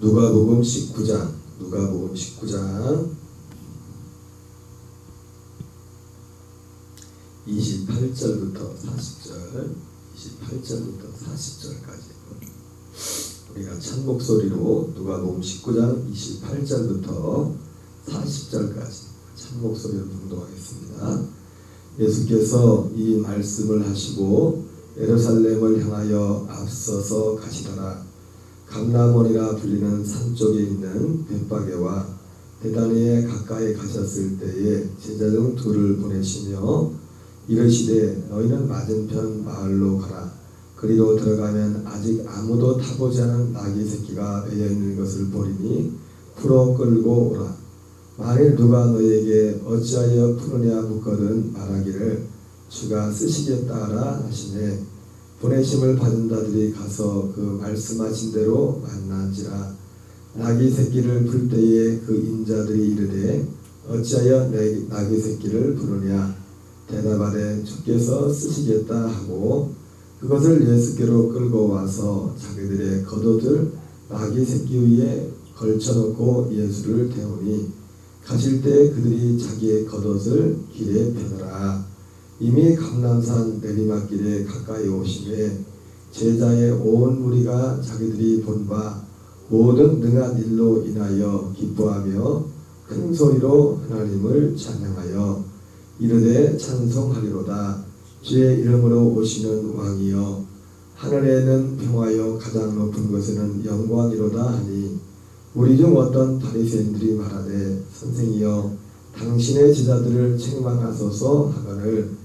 누가복음 19장 28절부터 40절까지 우리가 찬 목소리로 누가복음 19장 28절부터 40절까지 찬 목소리로 봉독하겠습니다. 예수께서 이 말씀을 하시고 예루살렘을 향하여 앞서서 가시더라. 감람원이라 불리는 산 쪽에 있는 벳바게와 베다니에 가까이 가셨을 때에 제자 중 둘을 보내시며 이르시되 너희는 맞은편 마을로 가라. 그리로 들어가면 아직 아무도 타보지 않은 나귀 새끼가 매여 있는 것을 보리니 풀어 끌고 오라. 만일 누가 너희에게 어찌하여 푸느냐 묻거든 말하기를 주가 쓰시겠다 하라 하시매 보내심을 받은 자들이 가서 그 말씀하신 대로 만난지라. 나귀 새끼를 풀 때에 그 인자들이 이르되 어찌하여 나귀 새끼를 부르냐. 대답하되 주께서 쓰시겠다 하고 그것을 예수께로 끌고 와서 자기들의 겉옷을 나귀 새끼 위에 걸쳐놓고 예수를 태우니 가실 때 그들이 자기의 겉옷을 길에 펴더라. 이미 감람산 내리막길에 가까이 오심에 제자의 온 무리가 자기들이 본 바 모든 능한 일로 인하여 기뻐하며 큰 소리로 하나님을 찬양하여 이르되 찬송하리로다. 주의 이름으로 오시는 왕이여 하늘에는 평화여 가장 높은 곳에는 영광이로다 하니 우리 중 어떤 바리새인들이 말하되 선생이여 당신의 제자들을 책망하소서 하거늘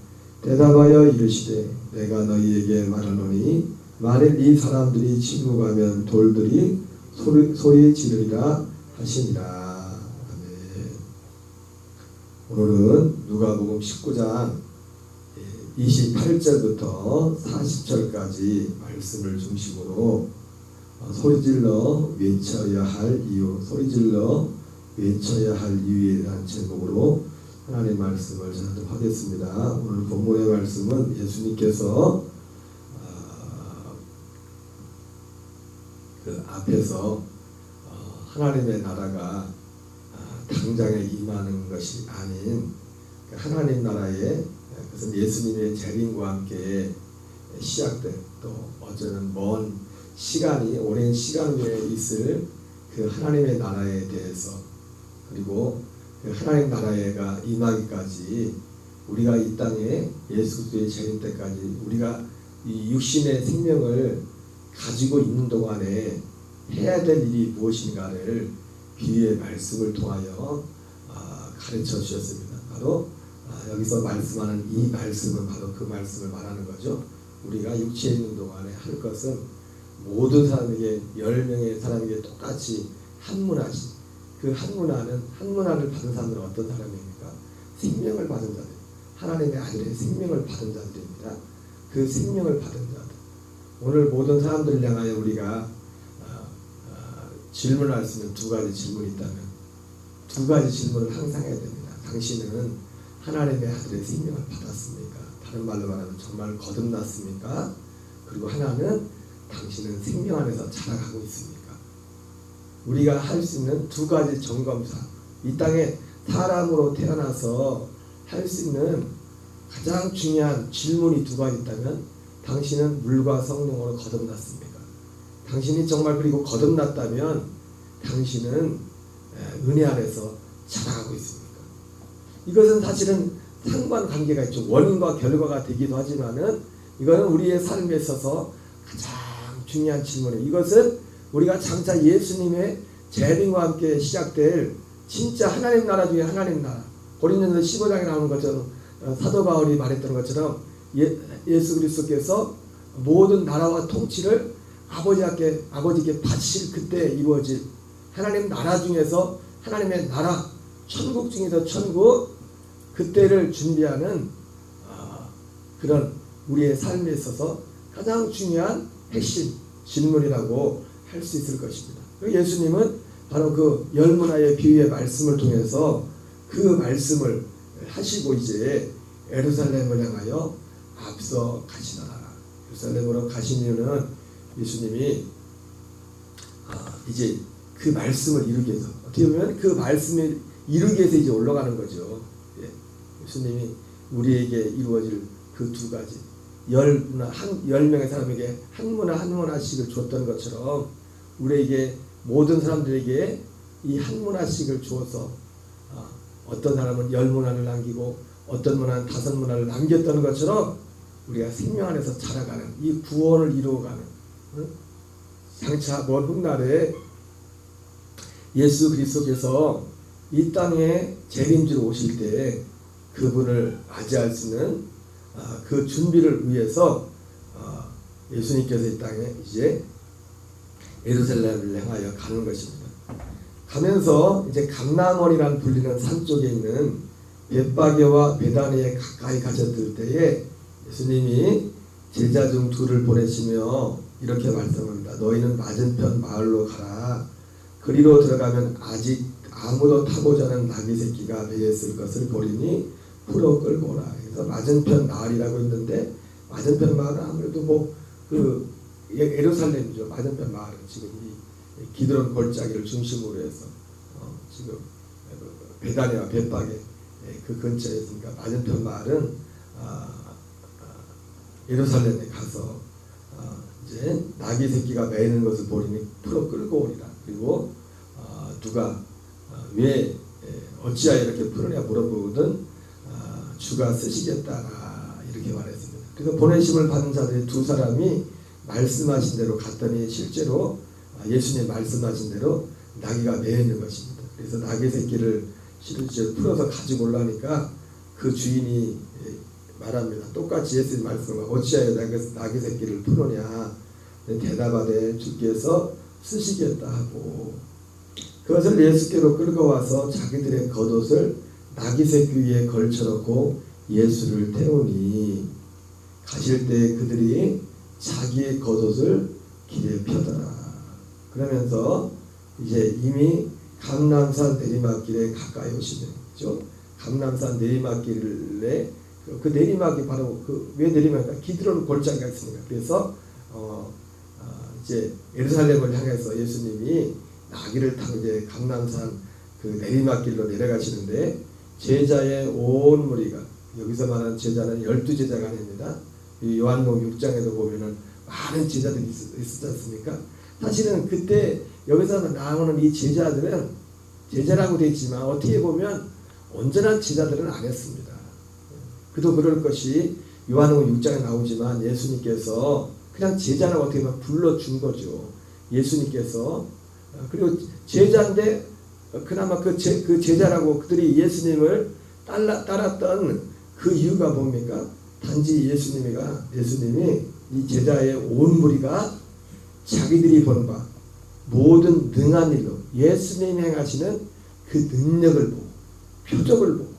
대답하여 이르시되 내가 너희에게 말하노니 만일 이 사람들이 침묵하면 돌들이 소리 지르리라 하시니라. 아멘. 오늘은 누가복음 19장 28절부터 40절까지 말씀을 중심으로 소리질러 외쳐야 할 이유, 소리질러 외쳐야 할 이유라는 제목으로 하나님의 말씀을 전하겠습니다. 오늘 본문의 말씀은 예수님께서 그 앞에서 하나님의 나라가 당장에 임하는 것이 아닌 하나님 나라의 그것은 예수님의 재림과 함께 시작된 또 어제는 먼 시간이 오랜 시간 후에 있을 그 하나님의 나라에 대해서 그리고 그 하나님 나라가 임하기까지 우리가 이 땅에 예수 그리스도의 재림 때까지 우리가 이 육신의 생명을 가지고 있는 동안에 해야 될 일이 무엇인가를 비유의 말씀을 통하여 가르쳐 주셨습니다. 바로 여기서 말씀하는 이 말씀은 바로 그 말씀을 말하는 거죠. 우리가 육체에 있는 동안에 할 것은 모든 사람에게 10명의 사람에게 똑같이 한 문화씩 그 한 문화를 받은 사람들은 어떤 사람입니까? 생명을 받은 자들, 하나님의 아들의 생명을 받은 자들입니다. 그 생명을 받은 자들. 오늘 모든 사람들을 향하여 우리가 질문할 수 있는 두 가지 질문이 있다면 두 가지 질문을 항상 해야 됩니다. 당신은 하나님의 아들의 생명을 받았습니까? 다른 말로 말하면 정말 거듭났습니까? 그리고 하나는 당신은 생명 안에서 자라가고 있습니까? 우리가 할 수 있는 두 가지 점검사, 이 땅에 사람으로 태어나서 할 수 있는 가장 중요한 질문이 두 가지 있다면 당신은 물과 성령으로 거듭났습니까? 당신이 정말 그리고 거듭났다면 당신은 은혜 안에서 자라가고 있습니까? 이것은 사실은 상관관계가 있죠. 원인과 결과가 되기도 하지만은 이거는 우리의 삶에 있어서 가장 중요한 질문이에요. 이것은 우리가 장차 예수님의 재림과 함께 시작될 진짜 하나님 나라 중에 하나님 나라. 고린도전서 15장에 나오는 것처럼 사도 바울이 말했던 것처럼 예수 그리스도께서 모든 나라와 통치를 아버지께 바칠 그때 이루어질 하나님 나라 중에서 하나님의 나라 천국 중에서 천국 그때를 준비하는 그런 우리의 삶에 있어서 가장 중요한 핵심 질문이라고 할 수 있을 것입니다. 예수님은 바로 그 열문화의 비유의 말씀을 통해서 그 말씀을 하시고 이제 예루살렘을 향하여 앞서 가시더라. 예루살렘으로 가신 이유는 예수님이 이제 그 말씀을 이루기 위해서, 어떻게 보면 그 말씀을 이루기 위해서 이제 올라가는 거죠. 예. 예수님이 우리에게 이루어질 그 두 가지, 10명의 사람에게 한 문화씩을 줬던 것처럼 우리에게, 모든 사람들에게 이 한 문화씩을 주어서 어떤 사람은 10문화를 남기고 어떤 문화는 5문화를 남겼던 것처럼 우리가 생명 안에서 자라가는 이 구원을 이루어가는, 장차 먼 훗날에 예수 그리스도께서 이 땅에 재림주로 오실 때 그분을 맞이할 수 있는 그 준비를 위해서 예수님께서 이 땅에 이제 예루살렘을 향하여 가는 것입니다. 가면서 이제 감람원이라는 불리는 산 쪽에 있는 벳바게와 베다니에 가까이 가셨을 때에 예수님이 제자 중 둘을 보내시며 이렇게 말씀합니다. 너희는 맞은편 마을로 가라. 그리로 들어가면 아직 아무도 타보지 않은 나귀 새끼가 배에 있을 것을 보리니 풀어 끌고 오라. 그래서 맞은편 마을이라고 있는데, 맞은편 마을은 아무래도 그 예루살렘이죠. 맞은편 마을은 지금 이 기드론 골짜기를 중심으로 해서 지금 베다니와 벳바게 그 근처에 있으니까 맞은편 마을은 예루살렘에 가서 이제 나귀 새끼가 매이는 것을 보리니 풀어 끌고 오리라. 그리고 누가 왜 어찌하여 이렇게 풀으냐 물어보거든 주가 쓰시겠다 이렇게 말했습니다. 그래서 보내심을 받은 자들이 두 사람이 말씀하신 대로 갔더니 실제로 예수님 말씀하신 대로 나귀가 매여 있는 것입니다. 그래서 나귀 새끼를 실제 풀어서 가지고 오려니까 그 주인이 말합니다. 똑같이 예수님 말씀을 어찌하여 나귀 새끼를 풀으냐. 대답하되 주께서 쓰시겠다 하고, 그것을 예수께로 끌고 와서 자기들의 겉옷을 나귀 새끼 위에 걸쳐놓고 예수를 태우니 가실 때 그들이 자기의 겉옷을 길에 펴더라. 그러면서 이제 이미 감람산 내리막길에 가까이 오시죠. 감람산 내리막길에 그 내리막이 바로 왜 내리막일까? 기드론 골짜기가 있으니까. 그래서 이제 예루살렘을 향해서 예수님이 나귀를 타고 이제 감람산 그 내리막길로 내려가시는데, 제자의 온 무리가, 여기서 말하는 제자는 12제자가 아닙니다. 이 요한복음 6장에도 보면은 많은 제자들이 있었지 않습니까? 사실은 그때 여기서 나오는 이 제자들은 제자라고 되어 있지만 어떻게 보면 온전한 제자들은 아니었습니다. 그도 그럴 것이 요한복음 6장에 나오지만 예수님께서 그냥 제자라고 어떻게 보면 불러준 거죠. 예수님께서. 그리고 제자인데 그나마 그 제자라고 그들이 예수님을 따랐던 그 이유가 뭡니까? 단지 예수님이 이 제자의 온 무리가 자기들이 본 바 모든 능한 일로 예수님이 행하시는 그 능력을 보고 표적을 보고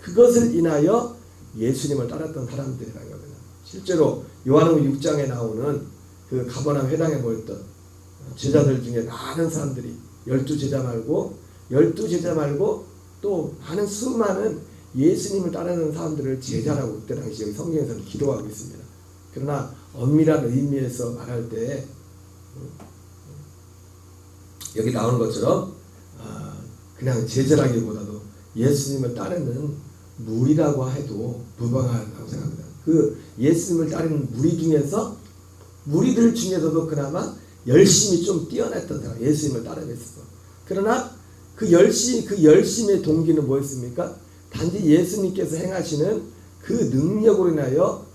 그것을 인하여 예수님을 따랐던 사람들이라는 겁니다. 실제로 요한복음 6장에 나오는 그 가버나움 회당에 모였던 제자들 중에 많은 사람들이 12제자 말고 또 많은 수많은 예수님을 따르는 사람들을 제자라고 그때 당시 성경에서는 기록하고 있습니다. 그러나 엄밀한 의미에서 말할 때 여기 나오는 것처럼 그냥 제자라기보다도 예수님을 따르는 무리라고 해도 무방하다고 생각합니다. 그 예수님을 따르는 무리들 중에서도 그나마 열심히 좀 뛰어났던 사람, 예수님을 따르고 있었어. 그러나 그 열심의 동기는 뭐였습니까? 단지 예수님께서 행하시는 그 능력으로 인하여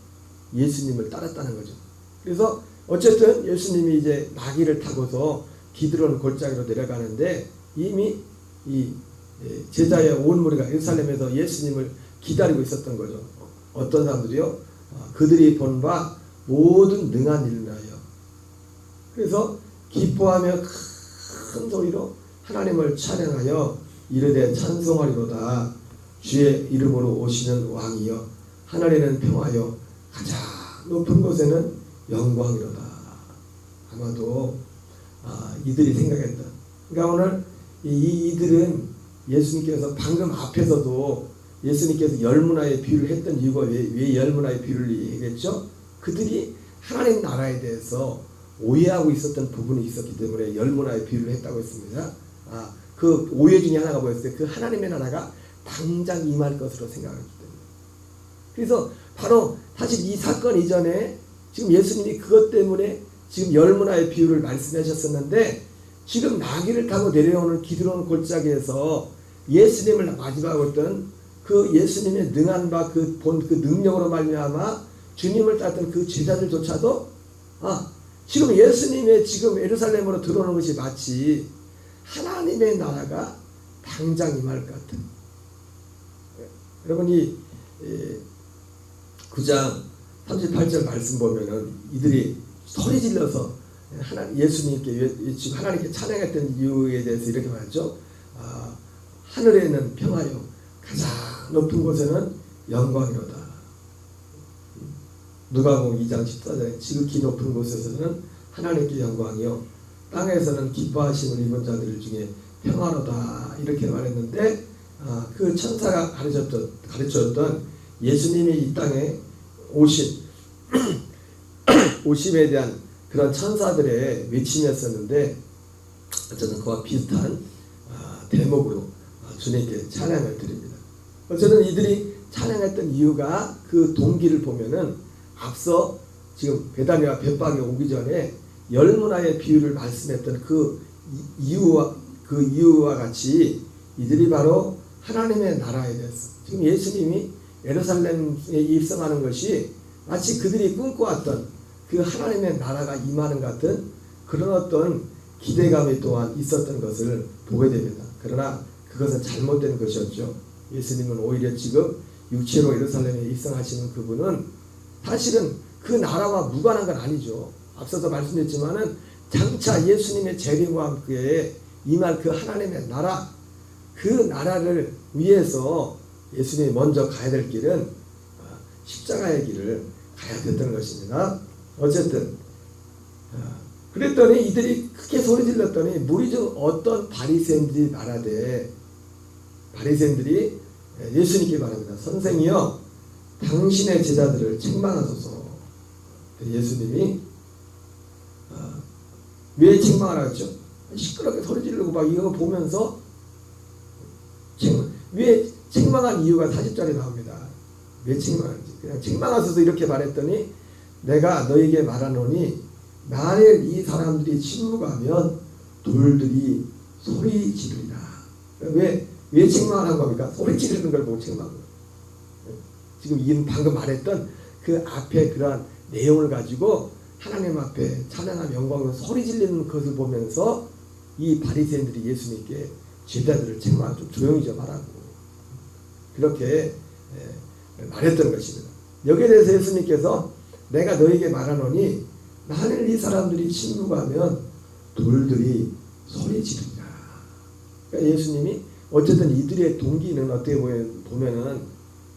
예수님을 따랐다는 거죠. 그래서 어쨌든 예수님이 이제 나귀를 타고서 기드론 골짜기로 내려가는데 이미 이 제자의 온 무리가 예루살렘에서 예수님을 기다리고 있었던 거죠. 어떤 사람들이요? 그들이 본 바 모든 능한 일을 하여. 그래서 기뻐하며 큰 소리로 하나님을 찬양하여 이르되 찬송하리로다. 주의 이름으로 오시는 왕이여, 하늘에는 평화여, 가장 높은 곳에는 영광이로다. 아마도 이들이 생각했다. 그러니까 오늘 이들은 예수님께서 방금 앞에서도 예수님께서 열문화의 비유를 했던 이유가 왜 열문화의 비유를 얘기했죠? 그들이 하나님 나라에 대해서 오해하고 있었던 부분이 있었기 때문에 열문화의 비유를 했다고 했습니다. 그 오해 중에 하나가 뭐였어요? 그 하나님의 나라가 당장 임할 것으로 생각했기 때문에. 그래서 바로 사실 이 사건 이전에 지금 예수님이 그것 때문에 지금 열문화의 비유를 말씀하셨었는데, 지금 나귀를 타고 내려오는 기드론 골짜기에서 예수님을 마주하고 있던 그 예수님의 능한 바 그 능력으로 말미암아 주님을 따랐던 그 제자들조차도 지금 예수님의 지금 예루살렘으로 들어오는 것이 마치 하나님의 나라가 당장 임할 것 같은. 여러분이 9장 38절 말씀 보면은 이들이 소리 질러서 예수님께 지금 하나님께 찬양했던 이유에 대해서 이렇게 말하죠. 하늘에는 평화요, 가장 높은 곳에는 영광이로다. 누가복음 2장 14절에 지극히 높은 곳에서는 하나님께 영광이요, 땅에서는 기뻐하심을 입은 자들 중에 평화로다, 이렇게 말했는데, 그 천사가 가르쳤던 예수님이 이 땅에 오심에 대한 그런 천사들의 외침이었었는데, 저는 그와 비슷한 대목으로 주님께 찬양을 드립니다. 저는 이들이 찬양했던 이유가, 그 동기를 보면은 앞서 지금 베다니와 벳박에 오기 전에 열문화의 비유를 말씀했던 그 이유와 같이 이들이 바로 하나님의 나라에 대해서, 지금 예수님이 예루살렘에 입성하는 것이 마치 그들이 꿈꿔왔던 그 하나님의 나라가 임하는 같은 그런 어떤 기대감이 또한 있었던 것을 보게 됩니다. 그러나 그것은 잘못된 것이었죠. 예수님은 오히려 지금 육체로 예루살렘에 입성하시는 그분은 사실은 그 나라와 무관한 건 아니죠. 앞서서 말씀드렸지만은 장차 예수님의 재림과 함께 임할 그 하나님의 나라, 그 나라를 위해서 예수님이 먼저 가야 될 길은 십자가의 길을 가야 됐던 것입니다. 어쨌든 그랬더니 이들이 크게 소리 질렀더니 무리 중 어떤 바리새인들이 말하되, 바리새인들이 예수님께 말합니다. 선생이여, 당신의 제자들을 책망하소서. 예수님이 왜 책망하라고 했죠? 시끄럽게 소리 지르고 막 이거 보면서 왜 책망한 이유가 40절에 나옵니다. 왜 책망하는지. 그냥 책망하소서 이렇게 말했더니, 내가 너에게 말하노니 만일 이 사람들이 침묵하면 돌들이 소리 지르리라. 왜 책망을 한 겁니까? 소리 지르는 걸 보고 책망한 거예요. 지금 방금 말했던 그 앞에 그러한 내용을 가지고 하나님 앞에 찬양하며 영광으로 소리 지르는 것을 보면서 이 바리새인들이 예수님께 제자들을 책망하고 좀 조용히 좀 하라고 그렇게 말했던 것입니다. 여기에 대해서 예수님께서 내가 너에게 말하노니 만일 이 사람들이 침묵하면 돌들이 소리 지르리라. 그러니까 예수님이 어쨌든 이들의 동기는 어떻게 보면은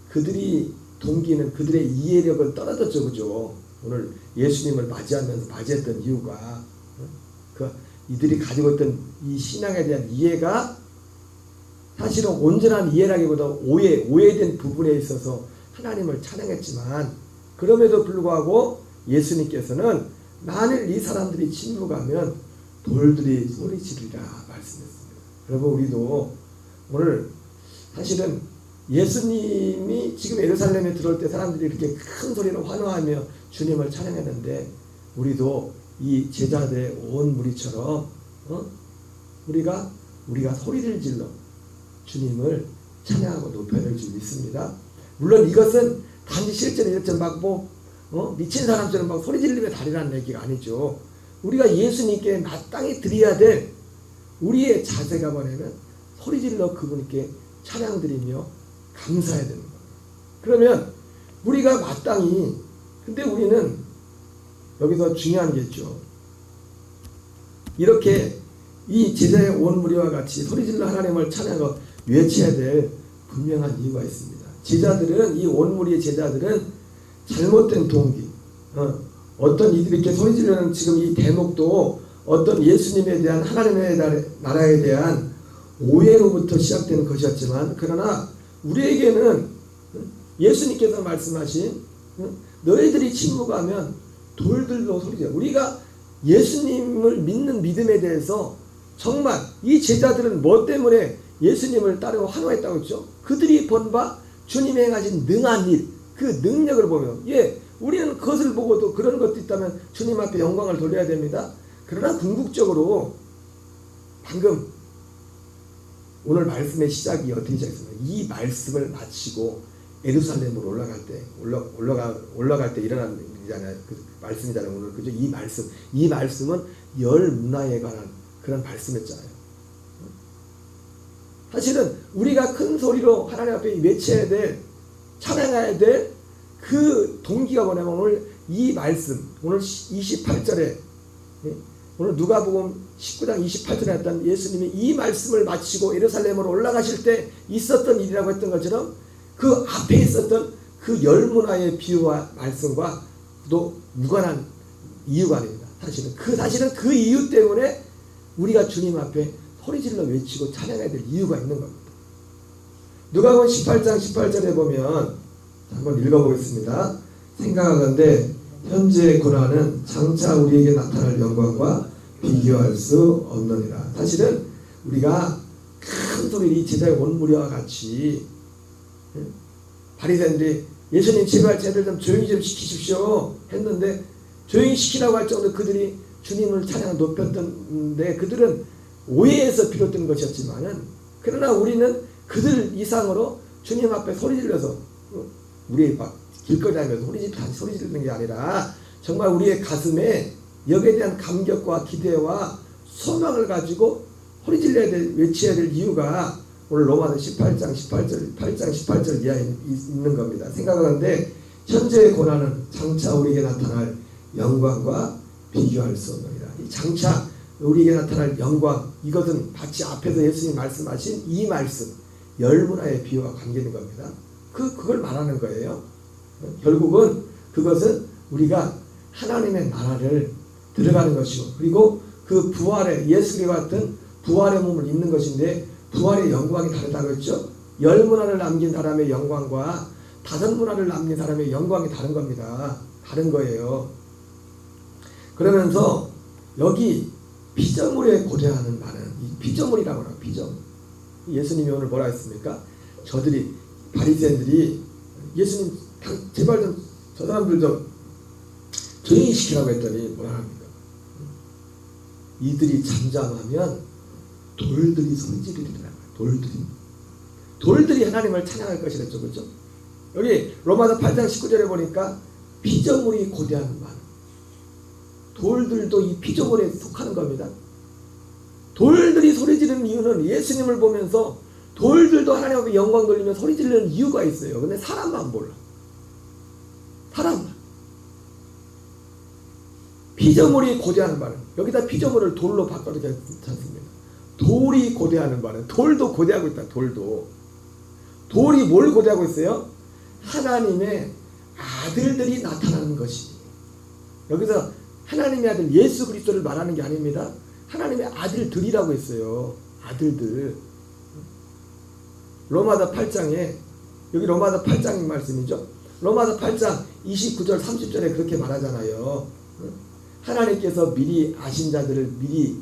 그들이 동기는 그들의 이해력을 떨어졌죠, 그죠? 오늘 예수님을 맞이했던 이유가 이들이 가지고 있던 이 신앙에 대한 이해가 사실은 온전한 이해라기보다 오해된 부분에 있어서 하나님을 찬양했지만, 그럼에도 불구하고 예수님께서는 만일 이 사람들이 침묵하면 돌들이 소리 지르리라 말씀했습니다. 여러분, 우리도 오늘 사실은 예수님이 지금 예루살렘에 들어올 때 사람들이 이렇게 큰 소리로 환호하며 주님을 찬양했는데, 우리도 이 제자들의 온 무리처럼 우리가 소리를 질러 주님을 찬양하고 높여야 될 줄 믿습니다. 물론 이것은 단지 실제로 이렇게 막 미친 사람처럼 막 소리 지르며 다니라는 얘기가 아니죠. 우리가 예수님께 마땅히 드려야 될 우리의 자세가 뭐냐면 소리 질러 그분께 찬양 드리며 감사해야 되는 거예요. 그러면 우리가 마땅히, 근데 우리는 여기서 중요한 게 있죠. 이렇게 이 제자의 온 무리와 같이 소리질러 하나님을 찬양하고 외쳐야 될 분명한 이유가 있습니다. 제자들은, 이 온 무리의 제자들은 잘못된 동기, 어떤 이들이 이렇게 소리지르는 지금 이 대목도 어떤 예수님에 대한 하나님의 나라에 대한 오해로부터 시작되는 것이었지만, 그러나 우리에게는 예수님께서 말씀하신 너희들이 침묵하면 돌들도 소리져. 우리가 예수님을 믿는 믿음에 대해서 정말 이 제자들은 뭐 때문에 예수님을 따르고 환호했다고 했죠? 그들이 본 바 주님이 행하신 능한 일, 그 능력을 보며, 우리는 그것을 보고도 그런 것도 있다면 주님 앞에 영광을 돌려야 됩니다. 그러나 궁극적으로 방금 오늘 말씀의 시작이 어떻게 시작했습니까? 이 말씀을 마치고 예루살렘으로 올라갈 때 일어난 일이잖아요. 그 말씀이잖아요. 오늘 그죠? 이 말씀은 열 문화에 관한 그런 말씀이었잖아요. 사실은 우리가 큰 소리로 하나님 앞에 외쳐야 될, 찬양해야 될 그 동기가 뭐냐면 오늘 이 말씀, 오늘 28절에 오늘 누가복음 19장 28절에 했던 예수님이 이 말씀을 마치고 예루살렘으로 올라가실 때 있었던 일이라고 했던 것처럼 그 앞에 있었던 그 열 문화의 비유와 말씀과 또 무관한 이유가 아닙니다. 사실은 그 이유 때문에 우리가 주님 앞에 소리질러 외치고 찬양해야 될 이유가 있는 겁니다. 누가복음 18장 18절에 보면 한번 읽어보겠습니다. 생각하건대 현재의 고난은 장차 우리에게 나타날 영광과 비교할 수 없느니라. 사실은 우리가 큰 소리로 이 제자의 온 무리와 같이 바리새인들이 예수님 제발 쟤들 좀 조용히 좀 시키십시오 했는데, 조용히 시키라고 할 정도로 그들이 주님을 찬양 높였던데 그들은 오해에서 비롯된 것이었지만은, 그러나 우리는 그들 이상으로 주님 앞에 소리 질러서 우리의 길거리 다니면서 소리 지르는 게 아니라 정말 우리의 가슴에 여기에 대한 감격과 기대와 소망을 가지고 소리 질러야 될, 외쳐야 될 이유가 오늘 로마서 8장 18절 이하에 있는 겁니다. 생각하는데 현재의 고난은 장차 우리에게 나타날 영광과 비교할 수 없느니라. 이 장차 우리에게 나타날 영광, 이것은 마치 앞에서 예수님이 말씀하신 이 말씀, 열 문화의 비유와 관계있는 겁니다. 그걸 말하는 거예요. 결국은 그것은 우리가 하나님의 나라를 들어가는 것이고, 그리고 그 부활의 예수와 같은 부활의 몸을 입는 것인데, 부활의 영광이 다르다고 했죠. 열 문화를 남긴 사람의 영광과 다섯 문화를 남긴 사람의 영광이 다른 겁니다. 다른 거예요. 그러면서 여기 피조물에 고대하는 말은 이 피조물이라고 하나, 피조물. 예수님이 오늘 뭐라 했습니까? 바리새인들이 예수님 제발 좀 저 사람들 좀 조용히 시키라고 했더니 뭐라 합니까? 이들이 잠잠하면 돌들이 소리 지르더라고요. 돌들이 하나님을 찬양할 것이랬죠. 그렇죠? 여기 로마서 8장 19절에 보니까 피조물이 고대하는 말, 돌들도 이 피조물에 속하는 겁니다. 돌들이 소리 지르는 이유는 예수님을 보면서 돌들도 하나님 앞에 영광 돌리며 소리 지르는 이유가 있어요. 근데 사람만 몰라. 사람만. 피조물이 고대하는 바는, 여기다 피조물을 돌로 바꿔도 괜찮습니다. 돌이 고대하는 바는, 돌도 고대하고 있다. 돌이 뭘 고대하고 있어요? 하나님의 아들들이 나타나는 것이. 여기서 하나님의 아들 예수 그리스도를 말하는 게 아닙니다. 하나님의 아들들이라고 했어요. 아들들. 로마서 8장에, 여기 로마서 8장인 말씀이죠. 로마서 8장 29절 30절에 그렇게 말하잖아요. 하나님께서 미리 아신 자들을 미리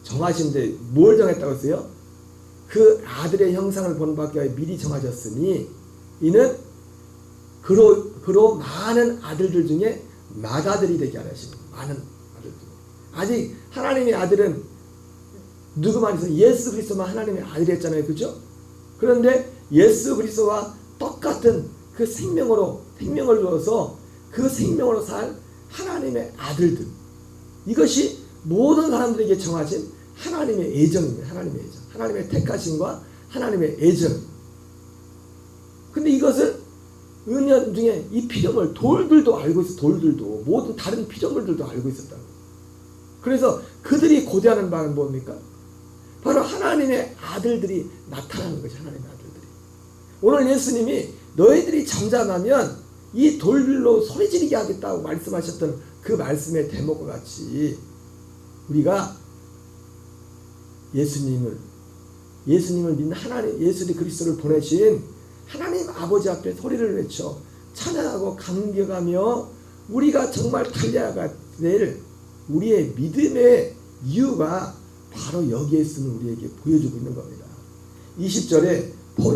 정하신데 뭘 정했다고 했어요? 그 아들의 형상을 보는 밖에 미리 정하셨으니 이는 그로 많은 아들들 중에 맏아들이 되게 하시는, 많은 아들들. 아직 하나님의 아들은 누구만 있어? 예수 그리스도만 하나님의 아들이었잖아요. 그죠? 그런데 예수 그리스도와 똑같은 그 생명을 주어서 그 생명으로 살 하나님의 아들들, 이것이 모든 사람들에게 정하신 하나님의 애정입니다. 하나님의 택하심과 하나님의 애정. 근데 이것을 은연 중에 이 피조물 돌들도 알고 있어. 돌들도 모든 다른 피조물들도 알고 있었다고. 그래서 그들이 고대하는 바는 뭡니까? 바로 하나님의 아들들이 나타나는 것이, 하나님의 아들들이. 오늘 예수님이 너희들이 잠잠하면 이 돌들로 소리 지르게 하겠다고 말씀하셨던 그 말씀의 대목과 같이 우리가 예수님을 믿는 하나님, 예수 그리스도를 보내신 하나님 아버지 앞에 소리를 외쳐 찬양하고 감격하며 우리가 정말 달려야 될 우리의 믿음의 이유가 바로 여기에 있음을 우리에게 보여주고 있는 겁니다. 20절에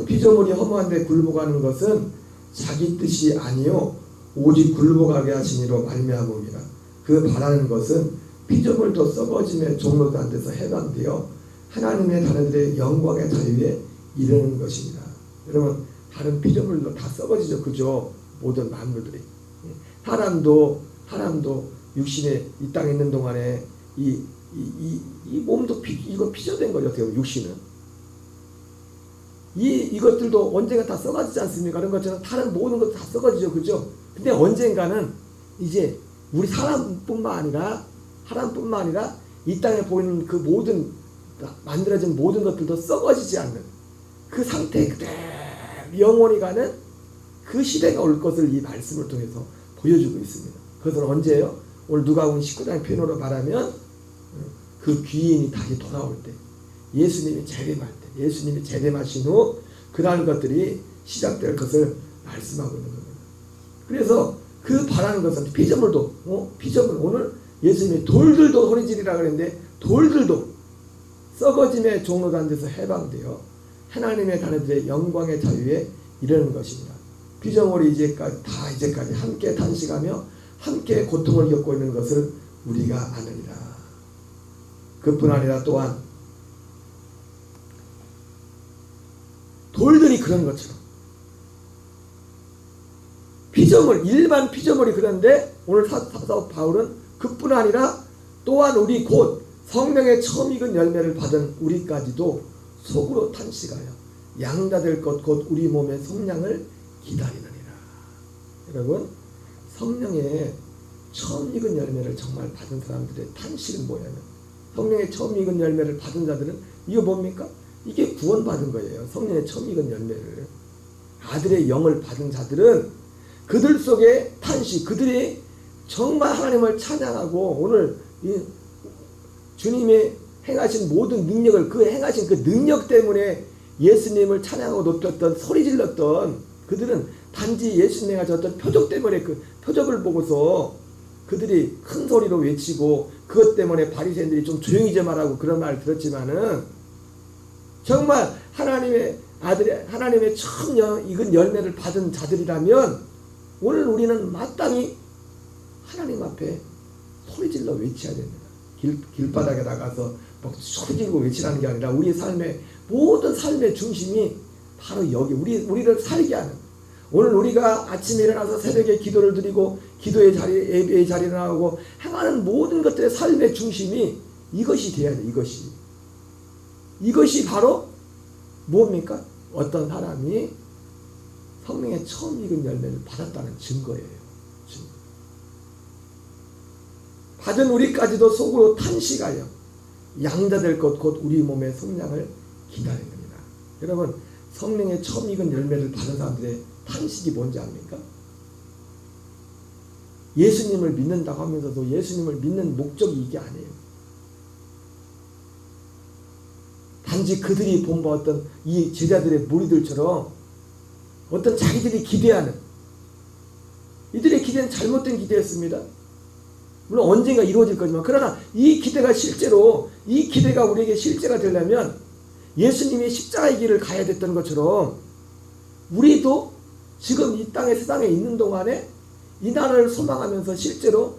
피조물이 허무한데 굴복하는 것은 자기 뜻이 아니요 오직 굴복하게 하시니로 말미암음이라. 그 바라는 것은 피조물도 썩어짐에 종로도 안 돼서 해방되어 하나님의 자녀들의 영광의 자유에 이르는 것입니다. 여러분 다른 피조물도 다 썩어지죠. 그죠? 모든 만물들이. 사람도 육신에 이 땅에 있는 동안에 이 몸도 이거 피조된 거죠. 어떻게 보면 육신은. 이것들도 언젠가 다 썩어지지 않습니까? 그런 것처럼 다른 모든 것도 다 썩어지죠. 그죠? 근데 언젠가는 이제 우리 사람뿐만 아니라 이 땅에 보이는 그 모든 만들어진 모든 것들도 썩어지지 않는 그 상태에 그대로 영원히 가는 그 시대가 올 것을 이 말씀을 통해서 보여주고 있습니다. 그것은 언제예요? 오늘 누가복음 19장 표현으로 말하면 그 귀인이 다시 돌아올 때, 예수님이 재림할 때, 예수님이 재림하신 후 그러한 것들이 시작될 것을 말씀하고 있는 겁니다. 그래서 그 바라는 것은 피조물도 피조물 오늘 예수님이 돌들도 소리지르라 그랬는데 돌들도 썩어짐의 종로도 안 돼서 해방되어 하나님의 자녀들의 영광의 자유에 이르는 것입니다. 피조물이 이제까지 함께 탄식하며 함께 고통을 겪고 있는 것을 우리가 아느니라. 그뿐 아니라 또한 돌들이 그런 것처럼 일반 피조물이 그런데 오늘 사도 바울은 그뿐 아니라 또한 우리 곧 성령의 처음 익은 열매를 받은 우리까지도 속으로 탄식하여 양자될 것 곧 우리 몸의 성량을 기다리느니라. 여러분 성령의 처음 익은 열매를 정말 받은 사람들의 탄식은 뭐냐면 성령의 처음 익은 열매를 받은 자들은 이거 뭡니까? 이게 구원받은 거예요. 성령의 처음 익은 열매를 아들의 영을 받은 자들은 그들 속에 탄식, 그들이 정말 하나님을 찬양하고 오늘 주님의 행하신 모든 능력을 그 행하신 그 능력 때문에 예수님을 찬양하고 높였던 소리 질렀던 그들은 단지 예수님이 행하셨던 표적 때문에 그 표적을 보고서 그들이 큰 소리로 외치고 그것 때문에 바리새인들이 좀 조용히 좀 하라고 그런 말을 들었지만은 정말 하나님의 아들의 하나님의 처음 익은 열매를 받은 자들이라면 오늘 우리는 마땅히 하나님 앞에 소리질러 외쳐야 됩니다. 길바닥에 나가서 막 소리지르고 외치라는 게 아니라 우리의 삶의 모든 삶의 중심이 바로 여기 우리를 살게 하는 오늘 우리가 아침에 일어나서 새벽에 기도를 드리고 기도의 자리 예배의 자리에 나오고 행하는 모든 것들의 삶의 중심이 이것이 돼야 돼. 이것이 바로 뭡니까? 어떤 사람이 성령의 처음 익은 열매를 받았다는 증거예요. 받은 우리까지도 속으로 탄식하여 양자될 것 곧 우리 몸의 성량을 기다립니다. 여러분 성령의 처음 익은 열매를 받은 사람들의 탄식이 뭔지 압니까? 예수님을 믿는다고 하면서도 예수님을 믿는 목적이 이게 아니에요. 단지 그들이 본받았던 이 제자들의 무리들처럼 어떤 자기들이 기대하는 이들의 기대는 잘못된 기대였습니다. 물론 언젠가 이루어질 거지만 그러나 이 기대가 우리에게 실제가 되려면 예수님이 십자가의 길을 가야 됐던 것처럼 우리도 지금 이 땅에 세상에 있는 동안에 이 나라를 소망하면서 실제로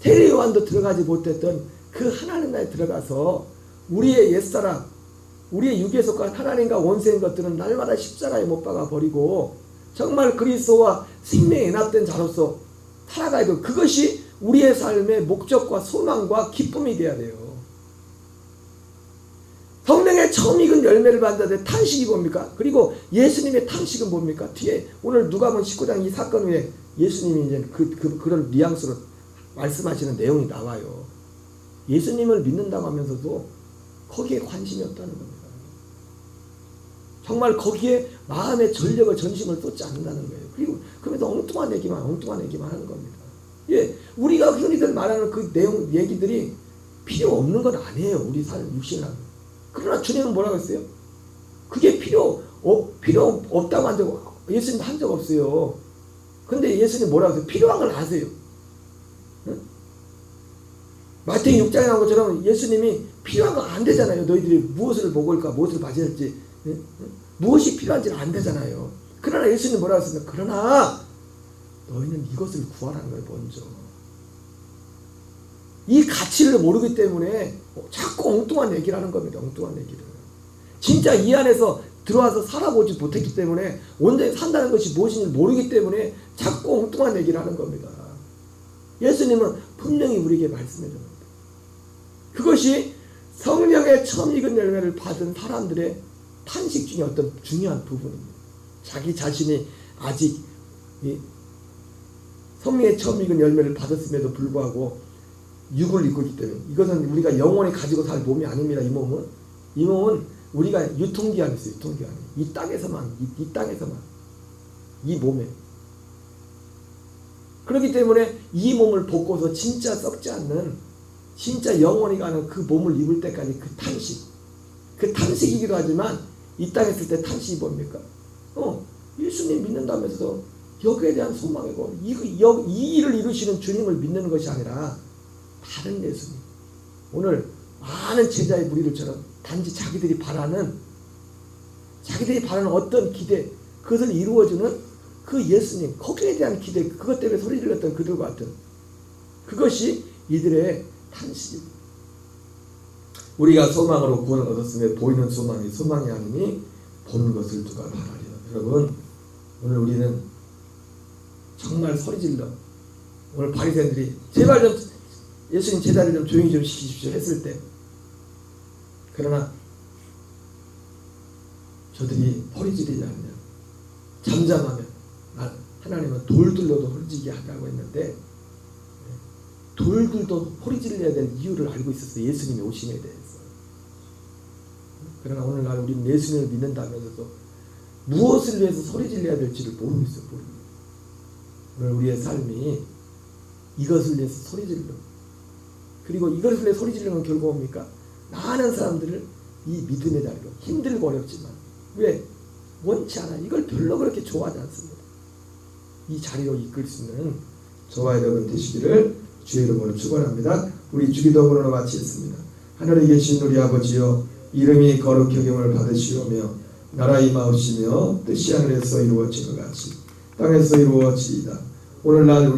세례요한도 들어가지 못했던 그 하나님 나라에 들어가서 우리의 옛사람 우리의 육에 속한 하나님과 원수인 것들은 날마다 십자가에 못 박아 버리고 정말 그리스도와 생명에 연합된 자로서 살아가야 되고 그것이 우리의 삶의 목적과 소망과 기쁨이 되어야 돼요. 성령의 처음 익은 열매를 받는데 탄식이 뭡니까? 그리고 예수님의 탄식은 뭡니까? 뒤에 오늘 누가복음 19장 이 사건 후에 예수님이 이제 그런 뉘앙스로 말씀하시는 내용이 나와요. 예수님을 믿는다고 하면서도 거기에 관심이 없다는 겁니다. 정말 거기에 마음의 전력을 전심을 쏟지 않는다는 거예요. 그리고 그러면서 엉뚱한 얘기만 하는 겁니다. 예, 우리가 흔히들 말하는 그 내용 얘기들이 필요 없는 건 아니에요. 우리 삶 육신하고. 그러나 주님은 뭐라고 했어요? 그게 필요 없다고 한 적 예수님 한 적 없어요. 근데 예수님 뭐라고 했어요? 필요한 걸 아세요. 응? 마태복음 6장에 나온 것처럼 예수님이 필요한 거 안 되잖아요. 너희들이 무엇을 먹을까, 무엇을 마셔야 할지, 무엇이 필요한지 안 되잖아요. 그러나 예수님 뭐라고 했습니까? 그러나 너희는 이것을 구하라는 거예요. 먼저 이 가치를 모르기 때문에 자꾸 엉뚱한 얘기를 하는 겁니다. 엉뚱한 얘기를. 진짜 이 안에서 들어와서 살아보지 못했기 때문에 온전히 산다는 것이 무엇인지 모르기 때문에 자꾸 엉뚱한 얘기를 하는 겁니다. 예수님은 분명히 우리에게 말씀해 줍니다. 그것이 성령의 처음 익은 열매를 받은 사람들의 탄식 중에 어떤 중요한 부분입니다. 자기 자신이 아직 성령의 처음 익은 열매를 받았음에도 불구하고 육을 입고 있기 때문에, 이것은 우리가 영원히 가지고 살 몸이 아닙니다. 이 몸은 우리가 유통기한이 있어요. 유통기한이. 이 땅에서만 이 몸에. 그렇기 때문에 이 몸을 벗고서 진짜 썩지 않는, 진짜 영원히 가는 그 몸을 입을 때까지 그 탄식이기도 하지만, 이 땅에 있을 때 탄식이 뭡니까? 예수님 믿는다면서 여기에 대한 소망이고, 이 일을 이루시는 주님을 믿는 것이 아니라 다른 예수님. 오늘 많은 제자의 무리들처럼 단지 자기들이 바라는 어떤 기대, 그것을 이루어주는 그 예수님, 거기에 대한 기대, 그것 때문에 소리 질렀던 그들과 같은, 그것이 이들의 탄식이고, 우리가 소망으로 구원을 얻었으며 보이는 소망이 아니니 본 것을 누가 바라리요. 여러분, 오늘 우리는 정말 소리질러, 오늘 바리새인들이 제발 좀 예수님 제자를 좀 조용히 좀 시키십시오 했을 때, 그러나 저들이 소리지르지 않냐, 잠잠하면 하나님은 돌들로도 소리지게 하라고 했는데, 돌들도 소리질러야 될 이유를 알고 있었어요. 예수님의 오심에 대해서. 그러나 오늘날 우리는 예수님을 믿는다면서도 무엇을 위해서 소리질러야 될지를 모르고 있어요. 오늘 우리의 삶이 이것을 위해서 소리질러, 그리고 이것을 위해 소리지르는 건 결국 뭡니까? 많은 사람들을 이 믿음의 자리로, 힘들고 어렵지만, 왜? 원치 않아. 이걸 별로 그렇게 좋아하지 않습니다. 이 자리로 이끌 수 있는 저와 여러분 되시기를 주의 이름으로 축원합니다. 우리 주기도문으로 마치겠습니다. 하늘에 계신 우리 아버지여, 이름이 거룩히 여김을 받으시오며 나라 임하옵시며 뜻이 하늘에서 이루어진 것 같이 땅에서 이루어지이다. 오늘날